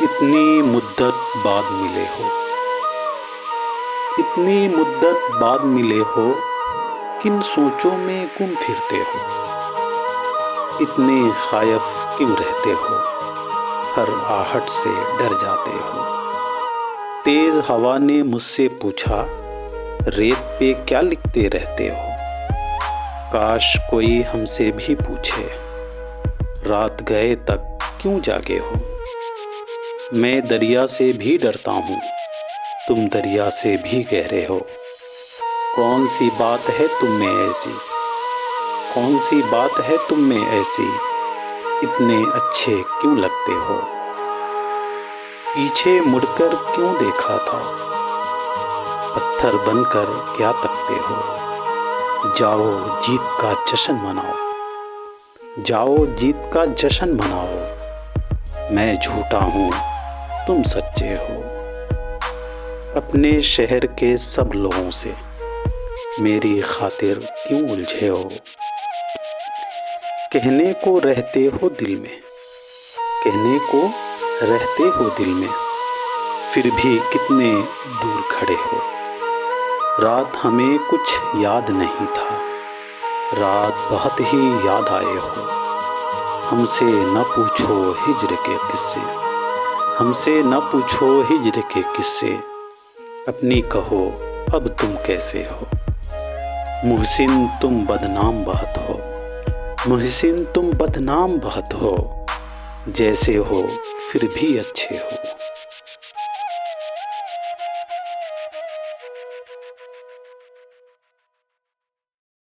इतनी मुद्दत बाद मिले हो, इतनी मुद्दत बाद मिले हो, किन सोचों में गुम फिरते हो। इतने खायफ क्यों रहते हो, हर आहट से डर जाते हो। तेज हवा ने मुझसे पूछा, रेत पे क्या लिखते रहते हो। काश कोई हमसे भी पूछे, रात गए तक क्यों जागे हो। मैं दरिया से भी डरता हूँ, तुम दरिया से भी गहरे हो। कौन सी बात है तुम में ऐसी, कौन सी बात है तुम में ऐसी, इतने अच्छे क्यों लगते हो। पीछे मुड़कर क्यों देखा था, पत्थर बनकर क्या तकते हो। जाओ जीत का जश्न मनाओ, जाओ जीत का जश्न मनाओ। मैं झूठा हूँ तुम सच्चे हो। अपने शहर के सब लोगों से मेरी खातिर क्यों उलझे हो। कहने को रहते हो दिल में, कहने को रहते हो दिल में, फिर भी कितने दूर खड़े हो। रात हमें कुछ याद नहीं था, रात बहुत ही याद आए हो। हमसे न पूछो हिज्र के किस्से, हमसे न पूछो हिज्र के किस्से। अपनी कहो अब तुम कैसे हो। मुहसिन तुम बदनाम बहुत हो, मुहसिन तुम बदनाम बहुत हो। जैसे हो फिर भी अच्छे हो।